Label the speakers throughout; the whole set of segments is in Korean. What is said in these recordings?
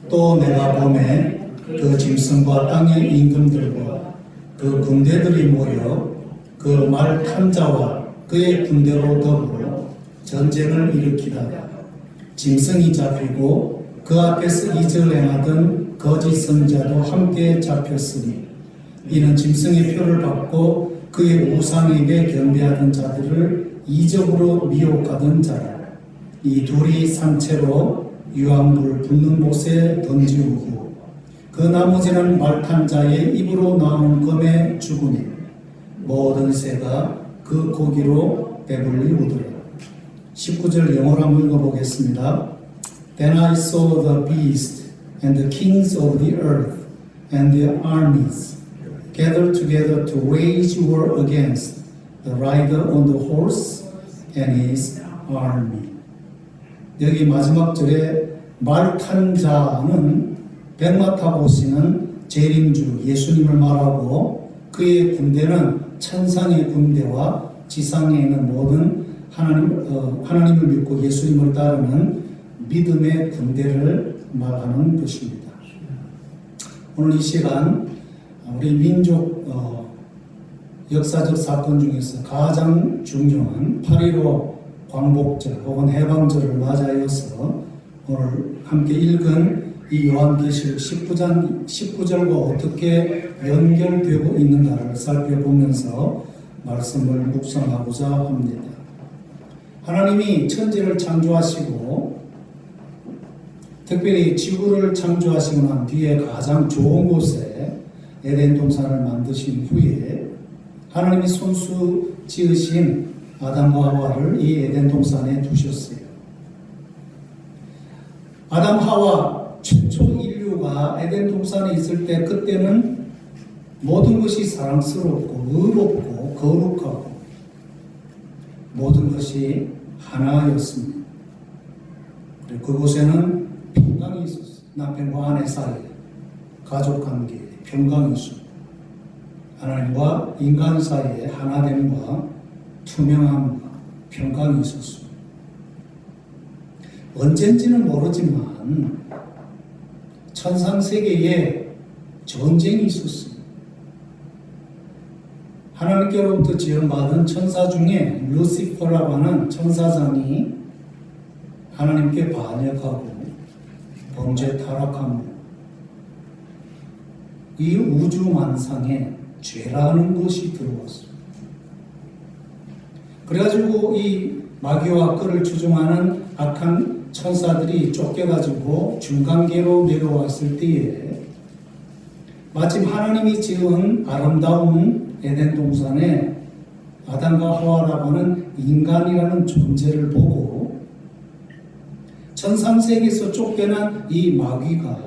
Speaker 1: 또 내가 봄에 그 짐승과 땅의 임금들과 그 군대들이 모여 그 말 탄 자와 그의 군대로 더불어 전쟁을 일으키다가 짐승이 잡히고 그 앞에서 이적을 행하던 거짓 선자도 함께 잡혔으니 이는 짐승의 표를 받고 그의 우상에게 경배하던 자들을 이적으로 미혹하던 자라. 이 둘이 산채로 유황불 붙는 곳에 던지우고 그 나머지는 말탄 자의 입으로 나오는 검에 죽으니 모든 새가 그 고기로 배불리 우더라. 19절 영어로 한번 읽어보겠습니다. Then I saw the beast and the kings of the earth and their armies gathered together to wage war against the rider on the horse and his army. 여기 마지막 절에 말 탄 자는 백마 타고 오시는 재림주 예수님을 말하고 그의 군대는 천상의 군대와 지상에 있는 모든 하나님을 믿고 예수님을 따르는 믿음의 군대를 말하는 것입니다. 오늘 이 시간 우리 민족 역사적 사건 중에서 가장 중요한 8.15 광복절 혹은 해방절을 맞이하여서 오늘 함께 읽은 이 요한계시록 19절과 어떻게 연결되고 있는가를 살펴보면서 말씀을 묵상하고자 합니다. 하나님이 천지를 창조하시고 특별히 지구를 창조하시고 난 뒤에 가장 좋은 곳에 에덴 동산을 만드신 후에 하나님이 손수 지으신 아담과 하와를 이 에덴 동산에 두셨어요. 아담 하와 최초 인류가 에덴 동산에 있을 때 그때는 모든 것이 사랑스럽고 의롭고 거룩하고 모든 것이 하나였습니다. 그리고 그곳에는 평강이 있었어요. 남편과 아내 사이에 가족관계에 평강이 있었고 하나님과 인간 사이에 하나됨과 투명함과 평강이 있었습니다. 언젠지는 모르지만 천상세계에 전쟁이 있었습니다. 하나님께로부터 지원받은 천사 중에 루시퍼라고 하는 천사장이 하나님께 반역하고 범죄 타락함으로 이 우주만상에 죄라는 것이 들어왔습니다. 그래가지고 이 마귀와 그를 추종하는 악한 천사들이 쫓겨가지고 중간계로 내려왔을 때에 마침 하나님이 지은 아름다운 에덴 동산에 아담과 하와라고 하는 인간이라는 존재를 보고 천상세계에서 쫓겨난 이 마귀가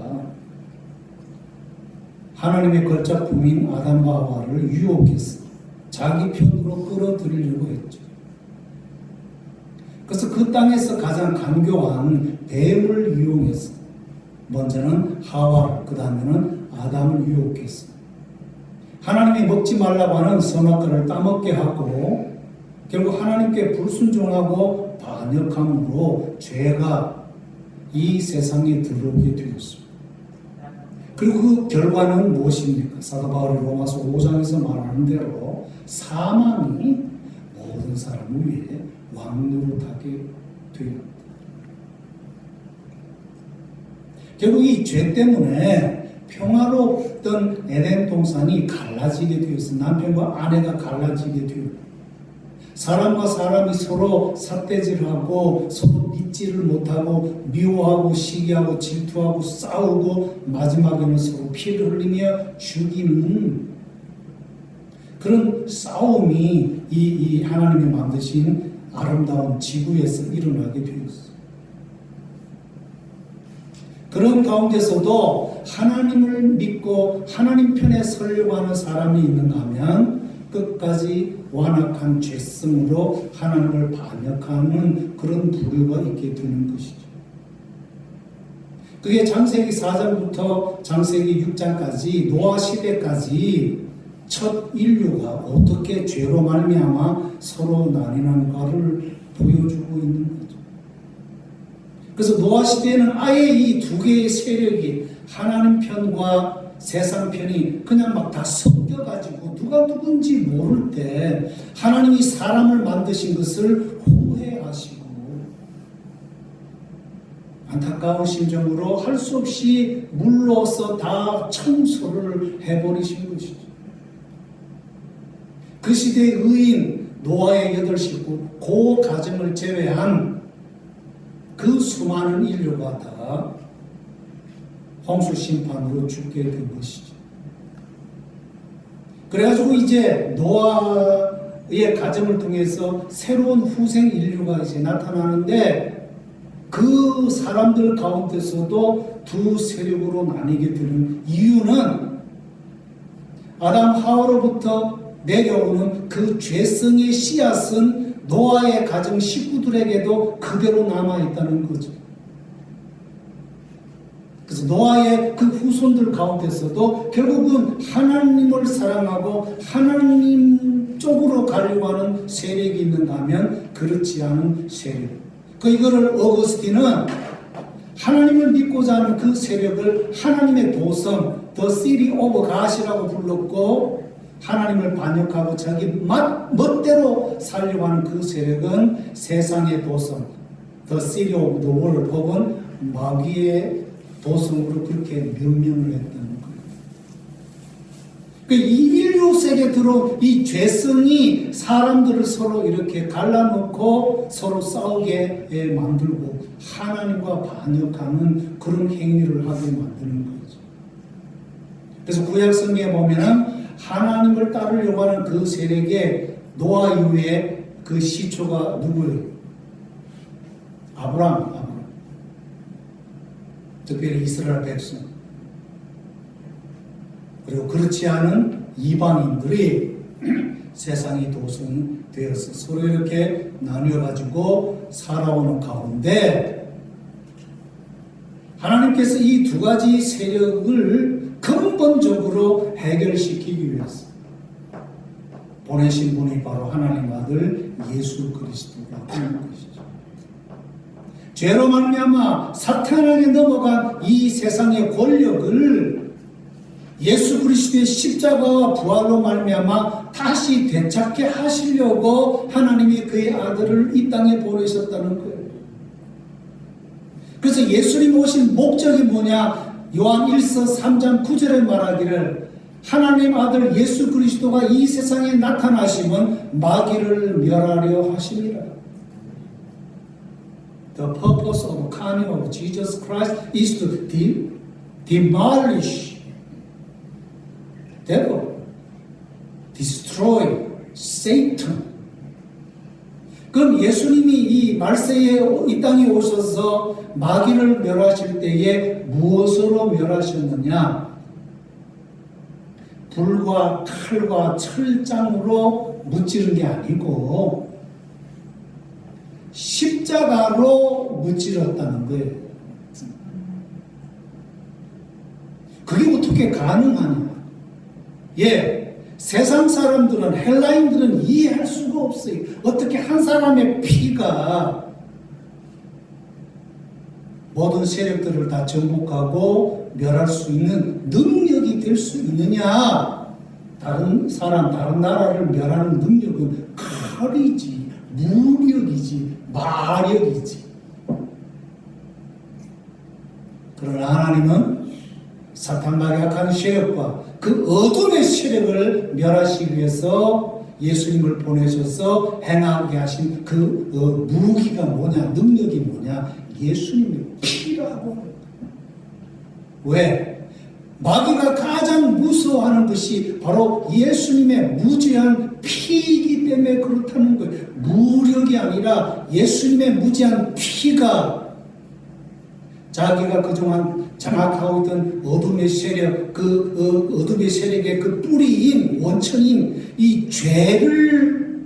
Speaker 1: 하나님의 걸작품인 아담과 하와를 유혹해서 자기 편으로 끌어들이려고 했죠. 그래서 그 땅에서 가장 간교한 뱀을 이용해서 먼저는 하와를 그 다음에는 아담을 유혹했어. 하나님이 먹지 말라고 하는 선악과를 따먹게 하고 결국 하나님께 불순종하고 반역함으로 죄가 이 세상에 들어오게 되었습니다. 그리고 그 결과는 무엇입니까? 사도 바울이 로마서 5장에서 말하는 대로 사망이 모든 사람 위에 왕노릇하게 되었다. 결국 이 죄 때문에 평화롭던 에덴 동산이 갈라지게 되었어. 남편과 아내가 갈라지게 되었다. 사람과 사람이 서로 삿대질하고 서로 믿지를 못하고 미워하고 시기하고 질투하고 싸우고 마지막에는 서로 피를 흘리며 죽이는 그런 싸움이 이 하나님이 만드신 아름다운 지구에서 일어나게 되었어요. 그런 가운데서도 하나님을 믿고 하나님 편에 서려고 하는 사람이 있는가 하면 끝까지 완악한 죄성으로 하나님을 반역하는 그런 부류가 있게 되는 것이죠. 그게 창세기 4장부터 창세기 6장까지 노아 시대까지 첫 인류가 어떻게 죄로 말미암아 서로 나뉘는가를 보여주고 있는 거죠. 그래서 노아 시대에는 아예 이 두 개의 세력이 하나님 편과 세상 편이 그냥 막 다 섞여가지고 누가 누군지 모를 때 하나님이 사람을 만드신 것을 후회하시고 안타까운 심정으로 할 수 없이 물로서 다 청소를 해버리신 것이죠. 그 시대의 의인 노아의 8식구 그 가정을 제외한 그 수많은 인류가 다 홍수 심판으로 죽게 된 것이죠. 그래가지고 이제 노아의 가정을 통해서 새로운 후생 인류가 이제 나타나는데 그 사람들 가운데서도 두 세력으로 나뉘게 되는 이유는 아담 하와로부터 내려오는 그 죄성의 씨앗은 노아의 가정 식구들에게도 그대로 남아있다는 거죠. 그래서 노아의 그 후손들 가운데서도 결국은 하나님을 사랑하고 하나님 쪽으로 가려고 하는 세력이 있는가 하면 그렇지 않은 세력. 이거를 어거스틴은 하나님을 믿고자 하는 그 세력을 하나님의 도성, The City of God이라고 불렀고 하나님을 반역하고 자기 멋대로 살려고 하는 그 세력은 세상의 도성, The City of the World 혹은 마귀의 도성으로 그렇게 명명을 했다는 거예요. 이 인류 세계에 들어온 이 죄성이 사람들을 서로 이렇게 갈라놓고 서로 싸우게 만들고 하나님과 반역하는 그런 행위를 하게 만드는 거죠. 그래서 구약 성경에 보면은 하나님을 따르려고 하는 그 세력의 노아 이후에 그 시초가 누구예요? 아브라함. 특별히 이스라엘 백성. 그리고 그렇지 않은 이방인들이 세상의 도성이 되어서 서로 이렇게 나뉘어가지고 살아오는 가운데 하나님께서 이 두 가지 세력을 근본적으로 해결시키기 위해서 보내신 분이 바로 하나님 아들 예수 그리스도가 되는 것이죠. 죄로 말미암아 사탄에게 넘어간 이 세상의 권력을 예수 그리스도의 십자가와 부활로 말미암아 다시 되찾게 하시려고 하나님이 그의 아들을 이 땅에 보내셨다는 거예요. 그래서 예수님 오신 목적이 뭐냐? 요한 1서 3장 9절에 말하기를 하나님 아들 예수 그리스도가 이 세상에 나타나심은 마귀를 멸하려 하심이라. The purpose of coming of Jesus Christ is to demolish devil, destroy Satan. 그럼 예수님이 이 말세에 이 땅에 오셔서 마귀를 멸하실 때에 무엇으로 멸하셨느냐? 불과 칼과 철장으로 무찌른 게 아니고 십자가로 무찌렀다는 거예요. 그게 어떻게 가능하냐? 세상 사람들은, 헬라인들은 이해할 수가 없어요. 어떻게 한 사람의 피가 모든 세력들을 다 정복하고 멸할 수 있는 능력이 될 수 있느냐? 다른 사람, 다른 나라를 멸하는 능력은 칼이지, 무력이지, 마력이지. 그러나 하나님은 사탄과 약한 세력과 그 어둠의 세력을 멸하시기 위해서 예수님을 보내셔서 행하게 하신 그 무기가 뭐냐, 능력이 뭐냐? 예수님의 피라고. 왜? 마귀가 가장 무서워하는 것이 바로 예수님의 무죄한 피이기 때문에 그렇다는 거예요. 무력이 아니라 예수님의 무죄한 피가 자기가 그동안 장악하고 있던 어둠의 세력, 그 어둠의 세력의 그 뿌리인 원천인 이 죄를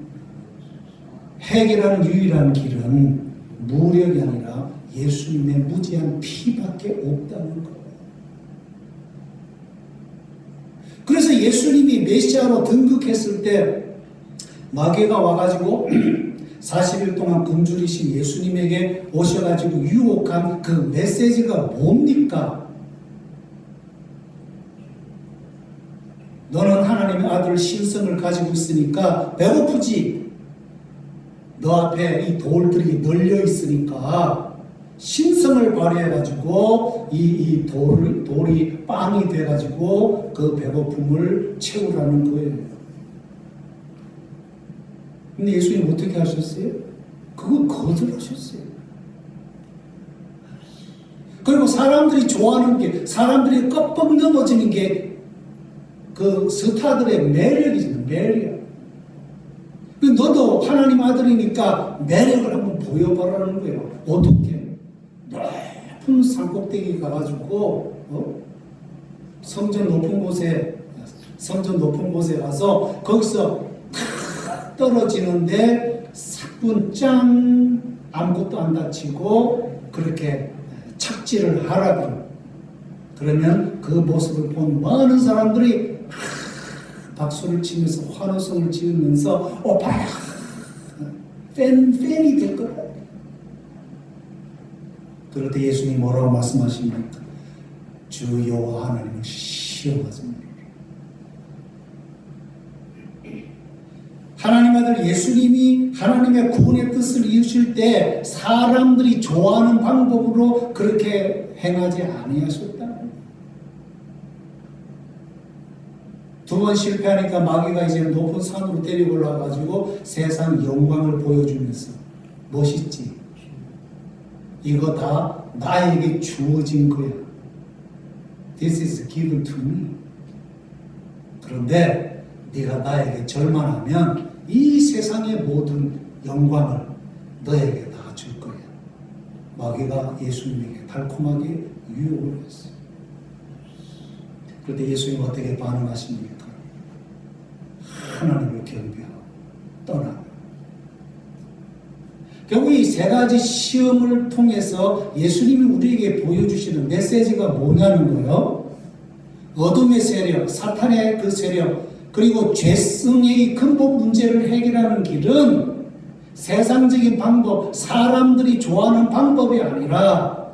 Speaker 1: 해결하는 유일한 길은 무력이 아니라 예수님의 무죄한 피밖에 없다는 거예요. 그래서 예수님이 메시아로 등극했을 때 마귀가 와가지고 40일 동안 굶주리신 예수님에게 오셔가지고 유혹한 그 메시지가 뭡니까? 너는 하나님의 아들 신성을 가지고 있으니까 배고프지? 너 앞에 이 돌들이 널려 있으니까 신성을 발휘해가지고 이 돌이 빵이 돼가지고 그 배고픔을 채우라는 거예요. 근데 예수님 어떻게 하셨어요? 그거 거절하셨어요. 그리고 사람들이 좋아하는 게, 사람들이 껍벅 넘어지는 게 그 스타들의 매력이죠. 매력. 너도 하나님 아들이니까 매력을 한번 보여보라는 거예요. 어떻게? 높은 산꼭대기 가가지고 성전 높은 곳에 가서 거기서 탁 떨어지는데 사뿐 짱 아무것도 안 다치고 그렇게 착지를 하라고. 그러면 그 모습을 본 많은 사람들이 박수를 치면서 환호성을 지으면서 오빠야 팬이 될 거다. 그럴 때 예수님이 뭐라고 말씀하십니까? 주 여호와 하나님을 시험하지 말라. 하나님 아들 예수님이 하나님의 구원의 뜻을 이루실 때 사람들이 좋아하는 방법으로 그렇게 행하지 아니하셨다. 두 번 실패하니까 마귀가 이제 높은 산으로 데리고 올라가지고 세상 영광을 보여주면서 멋있지? 이거 다 나에게 주어진 거야. This is given to me. 그런데 네가 나에게 절망하면 이 세상의 모든 영광을 너에게 다 줄 거야. 마귀가 예수님에게 달콤하게 유혹을 했어요. 그런데 예수님 어떻게 반응하십니까? 하나님을 경배하고 떠나고. 결국 이 세 가지 시험을 통해서 예수님이 우리에게 보여주시는 메시지가 뭐냐는 거예요. 어둠의 세력, 사탄의 그 세력, 그리고 죄성의 근본 문제를 해결하는 길은 세상적인 방법, 사람들이 좋아하는 방법이 아니라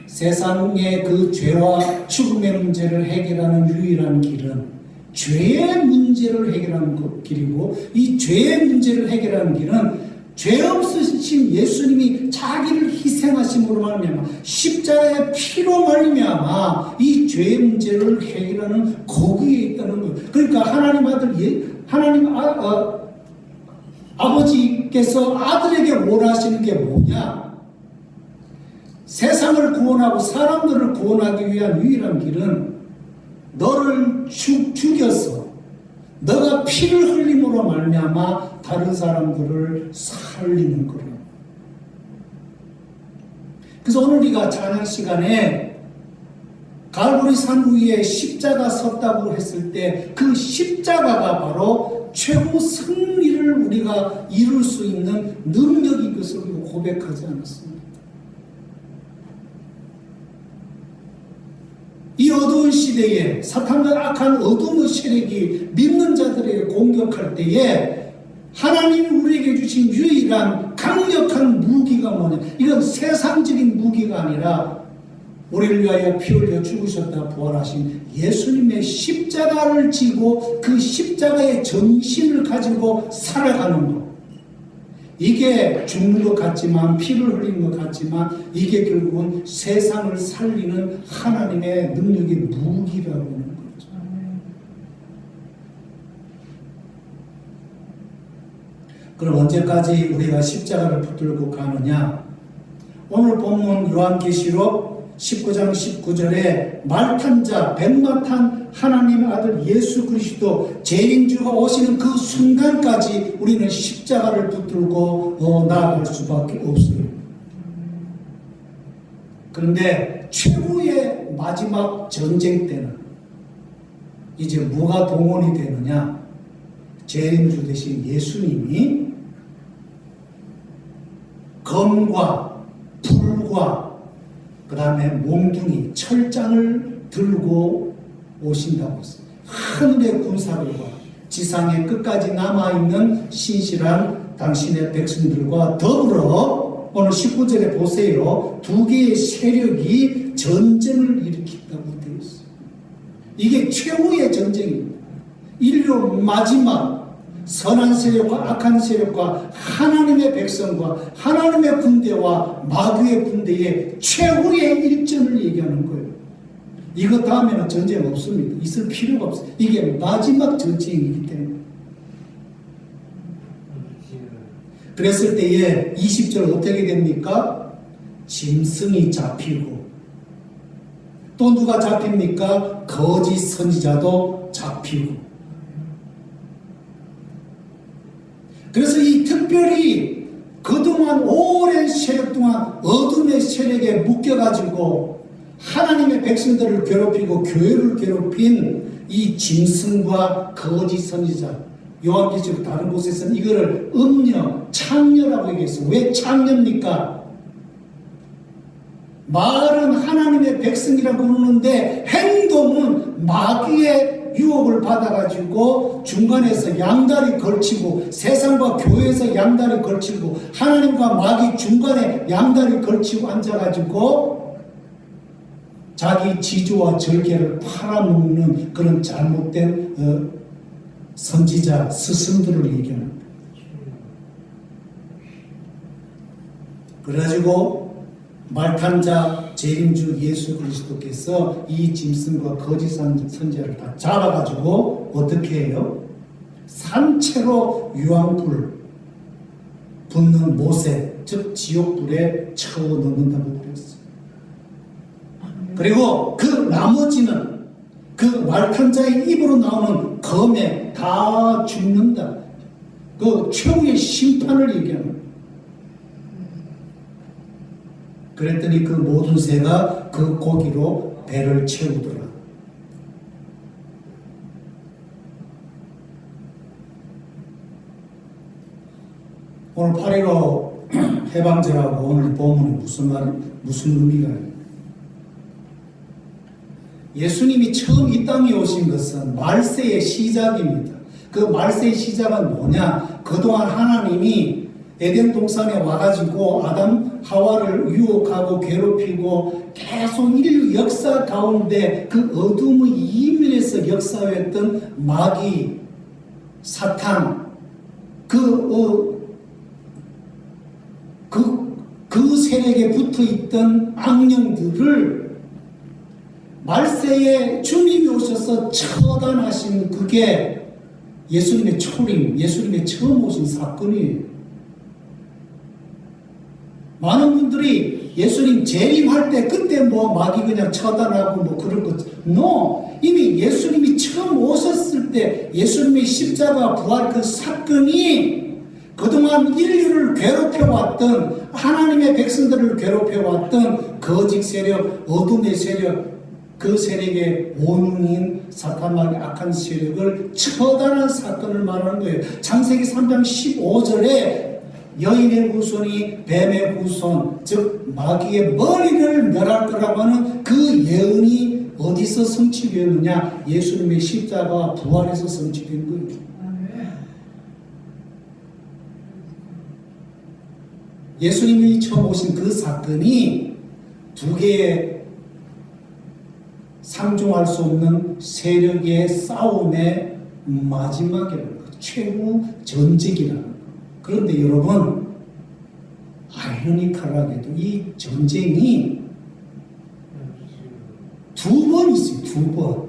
Speaker 1: 세상의 그 죄와 죽음의 문제를 해결하는 유일한 길은 죄의 문제를 해결하는 길이고, 이 죄의 문제를 해결하는 길은 죄 없으신 예수님이 자기를 희생하심으로 말미암아 십자가의 피로 말미암아 이 죄의 문제를 해결하는 거기에 있다는 거예요. 그러니까 하나님 아들 아버지께서 아들에게 원하시는 게 뭐냐? 세상을 구원하고 사람들을 구원하기 위한 유일한 길은 너를 죽여서 너가 피를 흘림으로 말미암아 다른 사람들을 살리는 거예요. 그래서 오늘 우리가 찬양 시간에 갈보리 산 위에 십자가 섰다고 했을 때 그 십자가가 바로 최고 승리를 우리가 이룰 수 있는 능력인 것을 우리가 고백하지 않았습니까? 이 어두운 시대에 사탄과 악한 어두운 세력이 믿는 자들에게 공격할 때에 하나님이 우리에게 주신 유일한 강력한 무기가 뭐냐? 이건 세상적인 무기가 아니라 우리를 위하여 피 흘려 죽으셨다 부활하신 예수님의 십자가를 지고 그 십자가의 정신을 가지고 살아가는 것. 이게 죽는 것 같지만, 피를 흘리는 것 같지만, 이게 결국은 세상을 살리는 하나님의 능력의 무기라고 하는 거죠. 그럼 언제까지 우리가 십자가를 붙들고 가느냐? 오늘 본문 요한계시록 19장 19절에 말탄 자, 백마탄 하나님의 아들 예수 그리스도 재림주가 오시는 그 순간까지 우리는 십자가를 붙들고 나아갈 수밖에 없어요. 그런데 최후의 마지막 전쟁 때는 이제 뭐가 동원이 되느냐? 재림주 대신 예수님이 검과 불과 그 다음에 몽둥이, 철장을 들고 오신다고 했습니다. 하늘의 군사들과 지상에 끝까지 남아있는 신실한 당신의 백성들과 더불어 오늘 19절에 보세요. 두 개의 세력이 전쟁을 일으킨다고 되어 있어요. 이게 최후의 전쟁입니다. 인류 마지막 선한 세력과 악한 세력과 하나님의 백성과 하나님의 군대와 마귀의 군대의 최후의 일전을 얘기하는 거예요. 이거 다음에는 전쟁 없습니다. 있을 필요가 없어요. 이게 마지막 전쟁이기 때문에. 그랬을 때에 20절 어떻게 됩니까? 짐승이 잡히고 또 누가 잡힙니까? 거짓 선지자도 잡히고. 그래서 이 특별히 그동안 오랜 세력 동안 어둠의 세력에 묶여가지고 하나님의 백성들을 괴롭히고 교회를 괴롭힌 이 짐승과 거짓 선지자, 요한계시록 다른 곳에서는 이거를 음녀, 창녀라고 얘기했어요. 왜 창녀입니까? 말은 하나님의 백성이라고 부르는데 행동은 마귀의 유혹을 받아가지고 중간에서 양다리 걸치고, 세상과 교회에서 양다리 걸치고, 하나님과 마귀 중간에 양다리 걸치고 앉아가지고 자기 지조와 절개를 팔아먹는 그런 잘못된 선지자 스승들을 얘기하는 거예요. 그래가지고 말탄자 재림주 예수 그리스도께서 이 짐승과 거짓 선지자를 다 잡아가지고 어떻게 해요? 산채로 유황불 붙는 못에, 즉 지옥불에 쳐넣는다고 그랬어요. 그리고 그 나머지는 그 말탄자의 입으로 나오는 검에 다 죽는다. 그 최후의 심판을 얘기하는 거예요. 그랬더니 그 모든 새가 그 고기로 배를 채우더라. 오늘 8.15 해방절하고 오늘 본문이 무슨 의미가 있나요? 예수님이 처음 이 땅에 오신 것은 말세의 시작입니다. 그 말세의 시작은 뭐냐? 그동안 하나님이 에덴 동산에 와가지고 아담 하와를 유혹하고 괴롭히고 계속 인류 역사 가운데 그 어둠의 이면에서 역사했던 마귀, 사탄, 그 세력에 붙어있던 악령들을 말세에 주님이 오셔서 처단하신 그게 예수님의 초림, 예수님의 처음 오신 사건이에요. 많은 분들이 예수님 재림할 때 그때 뭐 마귀 그냥 처단하고 뭐 그런 것, no! 이미 예수님이 처음 오셨을 때 예수님의 십자가 부활 그 사건이 그동안 인류를 괴롭혀왔던, 하나님의 백성들을 괴롭혀왔던 거짓 세력, 어둠의 세력, 그 세력의 원흉인 사탄마귀 악한 세력을 처단한 사건을 말하는 거예요. 창세기 3장 15절에 여인의 후손이 뱀의 후손, 즉 마귀의 머리를 멸할 거라고 하는 그 예언이 어디서 성취되었느냐? 예수님의 십자가 부활에서 성취된 거예요. 예수님이 처음 오신 그 사건이 두 개의 상종할 수 없는 세력의 싸움의 마지막이라는 거, 최후 전쟁이라는 거. 그런데 여러분, 아이러니컬하게도 이 전쟁이 두 번 있어요. 두 번.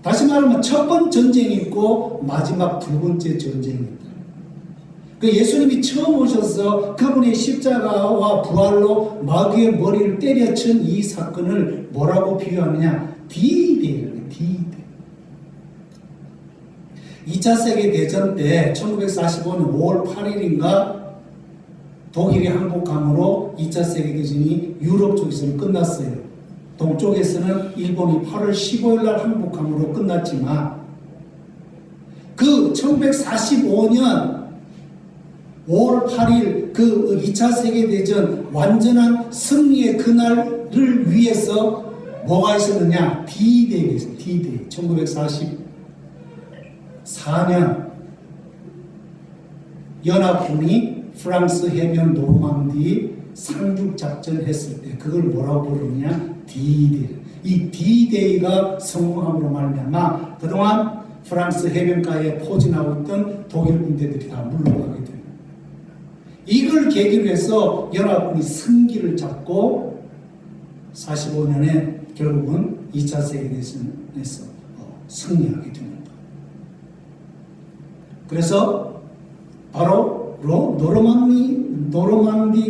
Speaker 1: 다시 말하면 첫 번 전쟁이 있고 마지막 두 번째 전쟁이 있다. 그 예수님이 처음 오셔서 그분의 십자가와 부활로 마귀의 머리를 때려친 이 사건을 뭐라고 비유하느냐? D-Day라는 D-Day. 2차 세계대전 때 1945년 5월 8일인가 독일이 항복함으로 2차 세계대전이 유럽 쪽에서는 끝났어요. 동쪽에서는 일본이 8월 15일 날 항복함으로 끝났지만 그 1945년 5월 8일 그 2차 세계대전 완전한 승리의 그날을 위해서 뭐가 있었느냐? D-Day가 있어요. D-Day. 1944년 연합군이 프랑스 해변 노르망디 상륙 작전 했을 때 그걸 뭐라고 부르느냐? D-Day. 이 D-Day가 성공함으로 말미암아 그동안 프랑스 해변가에 포진하고 있던 독일 군대들이 다 물러가게 됩니다. 이걸 계기로 해서 연합군이 승기를 잡고 45년에 결국은 2차 세계대전에서 승리하게 됩니다. 그래서 바로 노르망디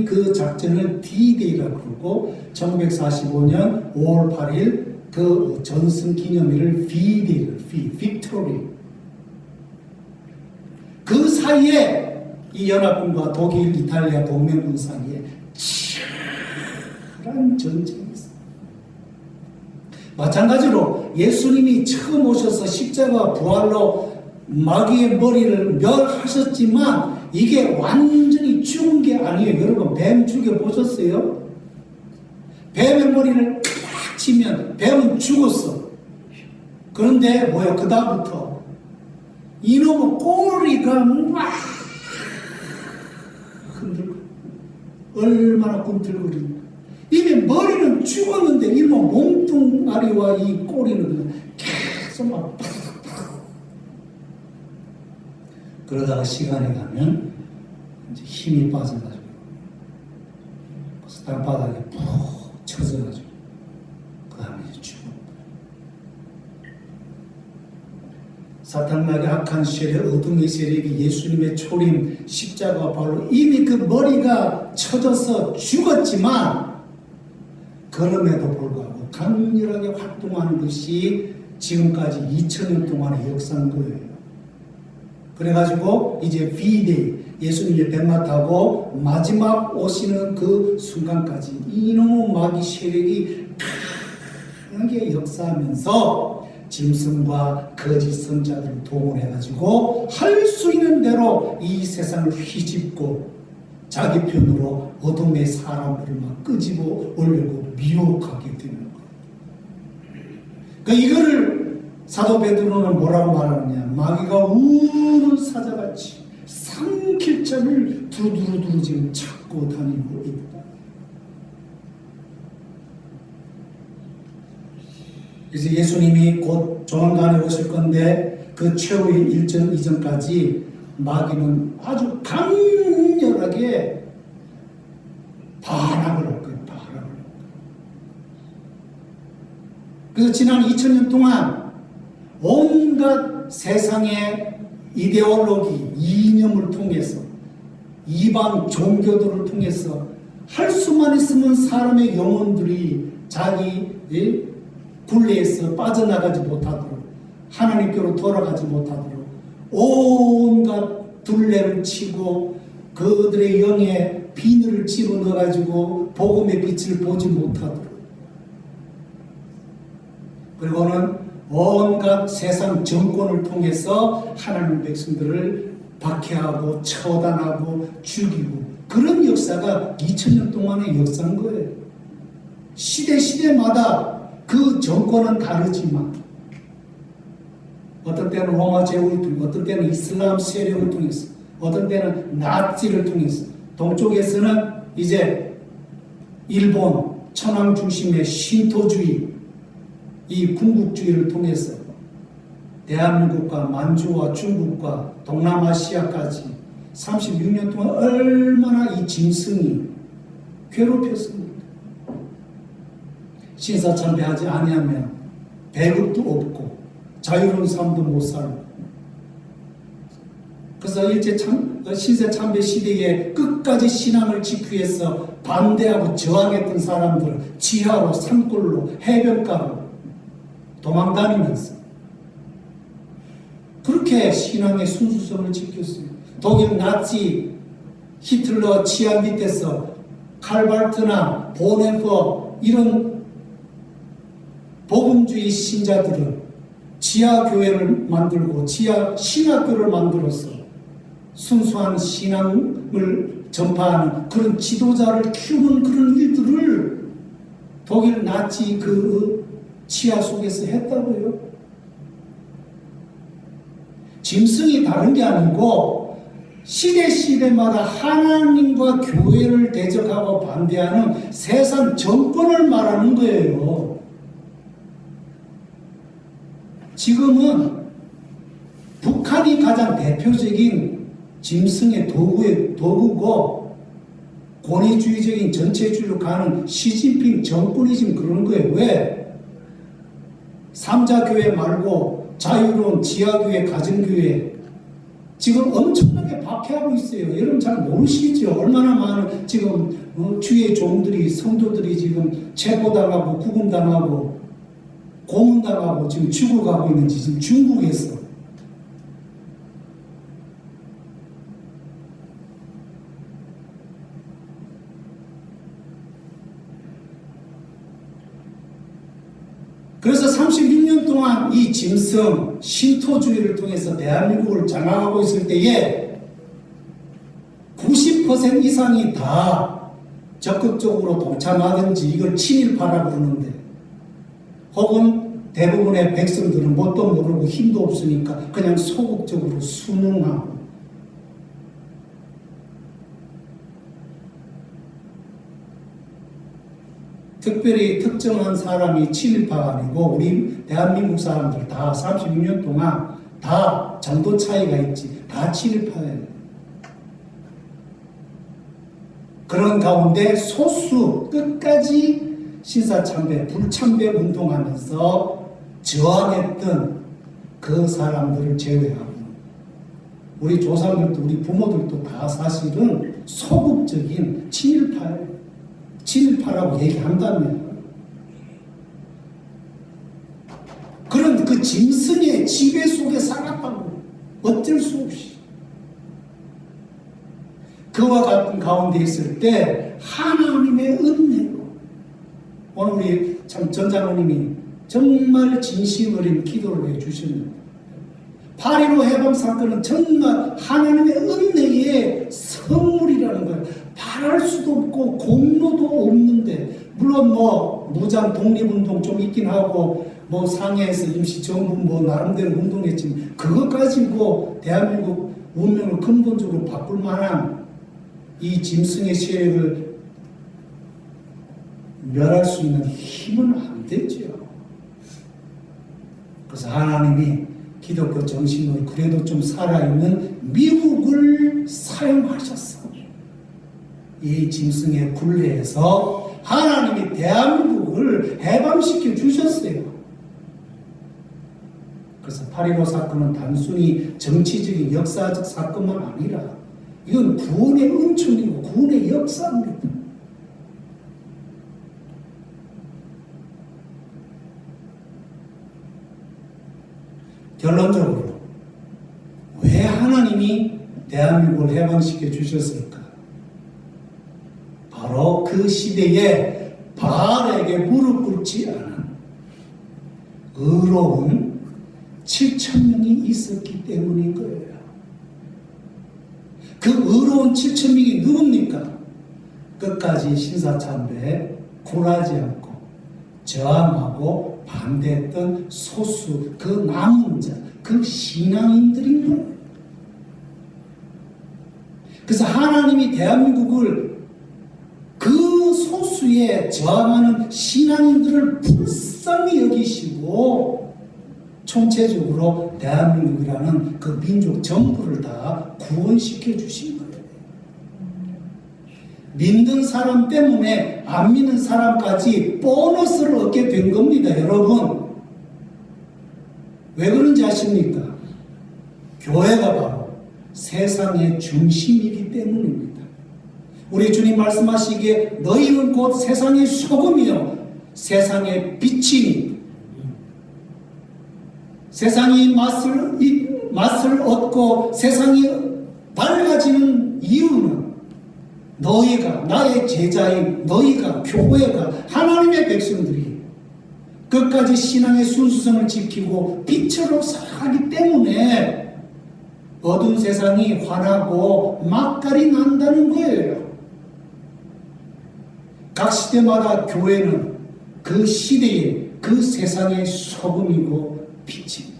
Speaker 1: 그 작전을 D-Day라고 그러고 1945년 5월 8일 그 전승 기념일을 V-Day, Victory. 그 사이에 이 연합군과 독일, 이탈리아 동맹군 사이에 치열한 전쟁이 있어요. 마찬가지로 예수님이 처음 오셔서 십자가 부활로 마귀의 머리를 멸하셨지만 이게 완전히 죽은 게 아니에요. 여러분 뱀 죽여보셨어요? 뱀의 머리를 딱 치면 뱀은 죽었어. 그런데 뭐야? 그 다음부터 이놈의 꼬리가 막 흔들고 얼마나 꿈틀거리는가. 이미 머리는 죽었는데 이놈의 몸뚱아리와 이 꼬리는 계속 막 그러다가 시간이 가면 이제 힘이 빠져가지고 땅바닥에 푹 쳐져가지고 그 다음에 이제 죽어. 사탄마귀 악한 세력, 어둠의 세력이 예수님의 초림 십자가 발로 이미 그 머리가 쳐져서 죽었지만 그럼에도 불구하고 강렬하게 활동하는 것이 지금까지 2000년 동안의 역사인 거예요. 그래가지고 이제 V-Day, 예수님이 뱀마 타고 마지막 오시는 그 순간까지 이놈의 마귀 세력이 강하게 역사하면서 짐승과 거짓 선자들을 동원해가지고 할 수 있는 대로 이 세상을 휘집고 자기 편으로 어둠의 사람들을 막 끄집어 올리고 미혹하게 되는 거예요. 그러니까 이거를 사도 베드로는 뭐라고 말하느냐? 마귀가 우는 사자같이 삼킬 자를 두루두루 지금 찾고 다니고 있다. 그래서 예수님이 곧 조만간에 오실 건데 그 최후의 일정 이전까지 마귀는 아주 강렬하게 반항을 할 거예요. 반항을 할 거예요. 그래서 지난 2000년 동안 온갖 세상의 이데올로기, 이념을 통해서 이방 종교들을 통해서 할 수만 있으면 사람의 영혼들이 자기 굴레에서 빠져나가지 못하도록 하나님께로 돌아가지 못하도록 온갖 둘레를 치고 그들의 영에 비늘을 집어넣어가지고 복음의 빛을 보지 못하도록 그리고는 온갖 세상 정권을 통해서 하나님 백성들을 박해하고 처단하고 죽이고 그런 역사가 2000년 동안의 역사인 거예요. 시대마다 그 정권은 다르지만 어떤 때는 로마 제국을 통해서 어떤 때는 이슬람 세력을 통해서 어떤 때는 나치를 통해서 동쪽에서는 이제 일본 천황 중심의 신토주의 이 군국주의를 통해서 대한민국과 만주와 중국과 동남아시아까지 36년 동안 얼마나 이 짐승이 괴롭혔습니까? 신사참배하지 아니하면 배급도 없고 자유로운 삶도 못 살고 그래서 신사참배 시대에 끝까지 신앙을 지키기 위해서 반대하고 저항했던 사람들을 지하로 산골로 해변가로 도망다니면서 그렇게 신앙의 순수성을 지켰어요. 독일 나치 히틀러 치하 밑에서 칼발트나 보네퍼 이런 복음주의 신자들은 지하교회를 만들고 지하 신학교를 만들어서 순수한 신앙을 전파하는 그런 지도자를 키우는 그런 일들을 독일 나치 그 치하 속에서 했다고요. 짐승이 다른 게 아니고 시대마다 하나님과 교회를 대적하고 반대하는 세상 정권을 말하는 거예요. 지금은 북한이 가장 대표적인 짐승의 도구고 권위주의적인 전체주의로 가는 시진핑 정권이 지금 그런 거예요. 왜? 삼자교회 말고 자유로운 지하교회, 가정교회 지금 엄청나게 박해하고 있어요. 여러분 잘 모르시죠? 얼마나 많은 지금 주의 종들이 성도들이 지금 체포당하고 구금당하고 고문당하고 지금 죽어가고 있는지 지금 중국에서. 그래서 36년 동안 이 짐승 신토주의를 통해서 대한민국을 장악하고 있을 때에 90% 이상이 다 적극적으로 동참하든지 이걸 친일파라고 그러는데, 혹은 대부분의 백성들은 뭣도 모르고 힘도 없으니까 그냥 소극적으로 순응하고, 특별히 특정한 사람이 친일파가 아니고 우리 대한민국 사람들 다 36년 동안 다 정도 차이가 있지 다 친일파예요. 그런 가운데 소수 끝까지 신사참배, 불참배 운동하면서 저항했던 그 사람들을 제외하고 우리 조상들도 우리 부모들도 다 사실은 소극적인 친일파예요. 친일파라고 얘기한다면 그런 그 짐승의 지배 속에 살았다고 어쩔 수 없이 그와 같은 가운데 있을 때 하나님의 은혜로 오늘 우리 참 전장로님이 정말 진심 어린 기도를 해주셨는데 8.15 해방 사건은 정말 하나님의 은혜의 선물이라는 거예요. 바랄 수도 없고 공로도 없는데, 물론 뭐 무장 독립운동 좀 있긴 하고 뭐 상해에서 임시정부 뭐 나름대로 운동했지만 그것 가지고 대한민국 운명을 근본적으로 바꿀 만한 이 짐승의 세력을 멸할 수 있는 힘은 안 되죠. 그래서 하나님이 기독교 정신으로 그래도 좀 살아있는 미국을 사용하셨어. 이 짐승의 굴레에서 하나님이 대한민국을 해방시켜 주셨어요. 그래서 8.15 사건은 단순히 정치적인 역사적 사건만 아니라 이건 구원의 은총이고 구원의 역사입니다. 결론적으로 왜 하나님이 대한민국을 해방시켜 주셨을까? 바로 그 시대에 바알에게 무릎 꿇지 않은 의로운 7,000명이 있었기 때문인 거예요. 그 의로운 7,000명이 누굽니까? 끝까지 신사참배에 굴하지 않고 저항하고 반대했던 소수 그 남은 자, 그 신앙인들인 거예요. 그래서 하나님이 대한민국을 그 소수에 저항하는 신앙인들을 불쌍히 여기시고 총체적으로 대한민국이라는 그 민족 전부를 다 구원시켜 주신 거예요. 믿는 사람 때문에 안 믿는 사람까지 보너스를 얻게 된 겁니다, 여러분. 왜 그런지 아십니까? 교회가 바로 세상의 중심이기 때문입니다. 우리 주님 말씀하시기에 너희는 곧 세상의 소금이요 세상의 빛이니 세상이 맛을 얻고 세상이 밝아지는 이유는 너희가 나의 제자인 너희가 교회가 하나님의 백성들이 끝까지 신앙의 순수성을 지키고 빛으로 살아가기 때문에 어두운 세상이 환하고 막갈이 난다는 거예요. 각 시대마다 교회는 그 시대의 그 세상의 소금이고 빛입니다.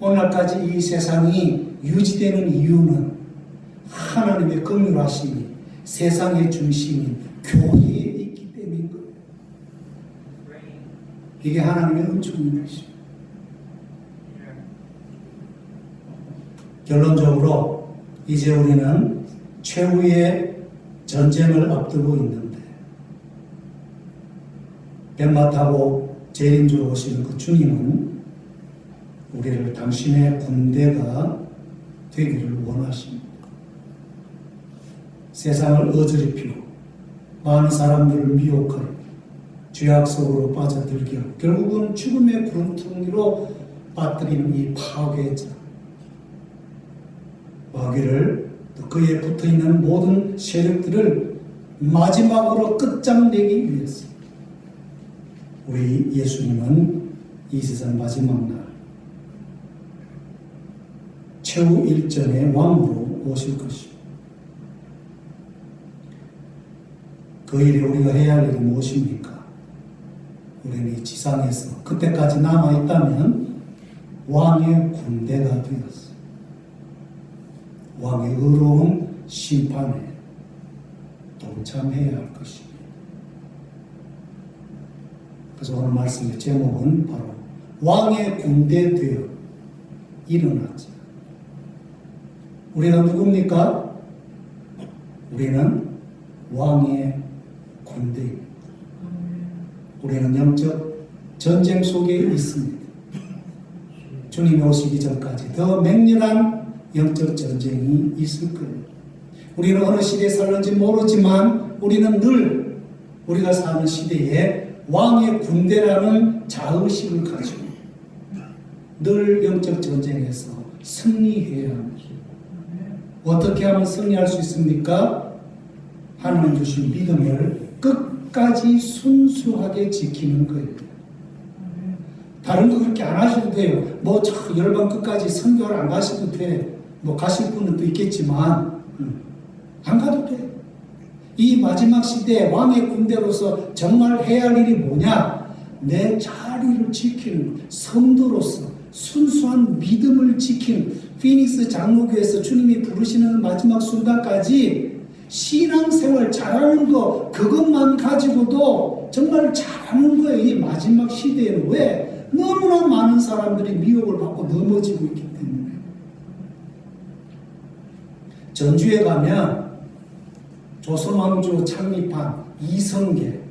Speaker 1: 오늘까지 이 세상이 유지되는 이유는 하나님의 긍휼하심이 세상의 중심인 교회에 있기 때문인 거예요. 이게 하나님의 은총인 것이죠. 결론적으로 이제 우리는 최후의 전쟁을 앞두고 있는데 뱀마 타고 재림주로 오시는 그 주님은 우리를 당신의 군대가 되기를 원하십니다. 세상을 어지럽히고 많은 사람들을 미혹하고 죄악 속으로 빠져들게 하고 결국은 죽음의 구름텅이로 빠뜨리는 이 파괴자 마귀를 또 그에 붙어있는 모든 세력들을 마지막으로 끝장내기 위해서 우리 예수님은 이 세상 마지막 날 최후 일전의 왕으로 오실 것입니다. 그 일에 우리가 해야 할 일이 무엇입니까? 우리는 이 지상에서 그때까지 남아있다면 왕의 군대가 되었어. 왕의 의로운 심판에 동참해야 할 것입니다. 그래서 오늘 말씀의 제목은 바로 왕의 군대 되어 일어나자. 우리가 누굽니까? 우리는 왕의 군대입니다. 우리는 영적 전쟁 속에 있습니다. 주님이 오시기 전까지 더 맹렬한 영적 전쟁이 있을 거예요. 우리는 어느 시대에 살는지 모르지만 우리는 늘 우리가 사는 시대에 왕의 군대라는 자의식을 가지고 늘 영적 전쟁에서 승리해야 합니다. 어떻게 하면 승리할 수 있습니까? 하나님 주신 믿음을 끝까지 순수하게 지키는 거예요. 다른 거 그렇게 안 하셔도 돼요. 뭐 열방 끝까지 선교를 안 가셔도 돼. 뭐 가실 분은 또 있겠지만 안 가도 돼. 이 마지막 시대에 왕의 군대로서 정말 해야 할 일이 뭐냐? 내 자리를 지키는 성도로서 순수한 믿음을 지키는 피닉스 장로교에서 주님이 부르시는 마지막 순간까지 신앙생활 잘하는 거 그것만 가지고도 정말 잘하는 거예요. 이 마지막 시대에는. 왜? 너무나 많은 사람들이 미혹을 받고 넘어지고 있기 때문에. 전주에 가면 조선왕조 창립한 이성계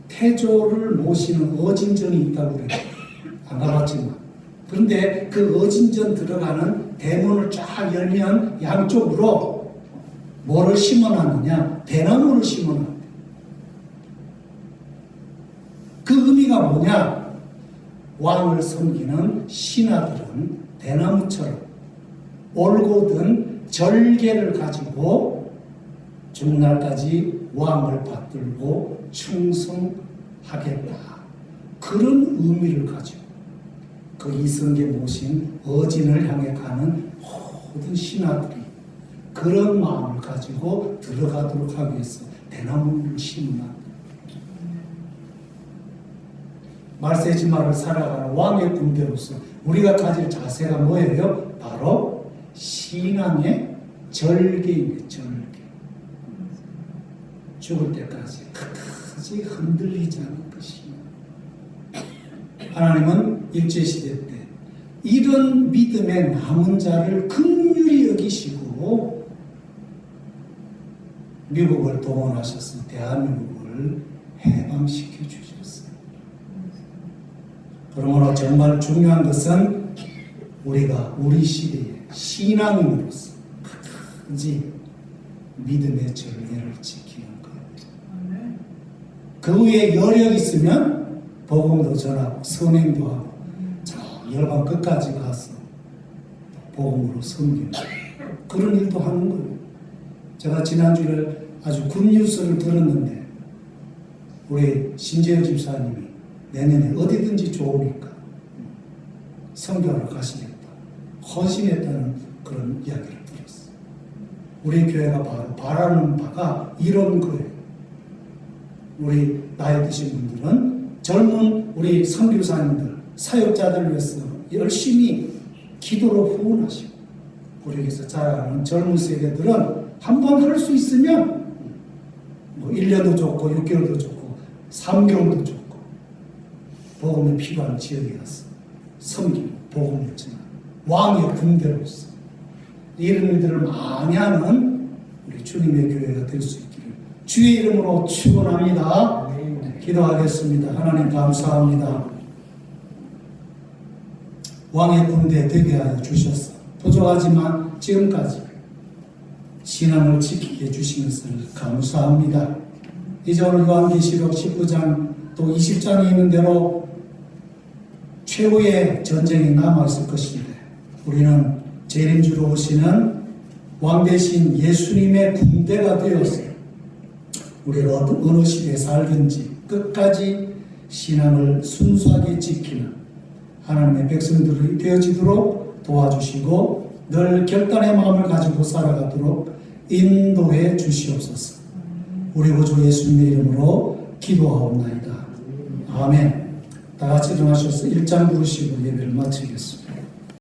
Speaker 1: 태조를 모시는 어진전이 있다고 그래요. 안 가봤지만. 그런데 그 어진전 들어가는 대문을 쫙 열면 양쪽으로 뭐를 심어놨느냐? 대나무를 심어놨대. 그 의미가 뭐냐? 왕을 섬기는 신하들은 대나무처럼 올곧은 절개를 가지고 죽는 날까지 왕을 받들고 충성하겠다. 그런 의미를 가지고 그 이성계 모신 어진을 향해 가는 모든 신하들이 그런 마음을 가지고 들어가도록 하기 위해서 대나무를 심는다. 말세지마를 살아가는 왕의 군대로서 우리가 가질 자세가 뭐예요? 바로 신앙의 절개입니다. 절개. 죽을 때까지 끝까지 흔들리지 않을 것입니다. 하나님은 일제시대 때 이런 믿음의 남은 자를 긍휼히 여기시고 미국을 동원하셔서 대한민국을 해방시켜 주셨어요. 그러므로 정말 중요한 것은 우리가 우리 시대의 신앙인으로서 끝까지 믿음의 절개를 지키는 거예요. 그 위에 여력 있으면 복음도 전하고 선행도 하고 저 열방 끝까지 가서 복음으로 섬기는 그런 일도 하는 거예요. 제가 지난주에 아주 굿뉴스를 들었는데 우리 신재현 집사님이 내년에 어디든지 좋으니까 선교하러 가시겠다. 헌신했다는 그런 이야기를 들었어요. 우리 교회가 바로 바라는 바가 이런 거예요. 우리 나이 드신 분들은 젊은 우리 선교사님들, 사역자들 위해서 열심히 기도로 후원하시고 우리에게서 자라는 젊은 세대들은 한번 할 수 있으면 뭐 1년도 좋고 6개월도 좋고 3개월도 좋고 복음이 필요한 지역에 가서 섬기고 복음을 전하는 왕의 군대로서 이런 일들을 많이 하는 우리 주님의 교회가 될 수 있기를 주의 이름으로 축원합니다. 기도하겠습니다. 하나님 감사합니다. 왕의 군대 되게 하여 주셔서 부족하지만 지금까지 신앙을 지키게 해주시면서 감사합니다. 이제 오늘 요한계시록 19장 또 20장에 있는 대로 최후의 전쟁이 남아있을 것인데 우리는 재림주로 오시는 왕 대신 예수님의 군대가 되어서 우리가 어느 시대에 살든지 끝까지 신앙을 순수하게 지키는 하나님의 백성들이 되어지도록 도와주시고 늘 결단의 마음을 가지고 살아가도록 인도해 주시옵소서. 우리 구주 예수님의 이름으로 기도하옵나이다. 아멘. 다 같이 일어나셔서 1장 부르시고 예배를 마치겠습니다.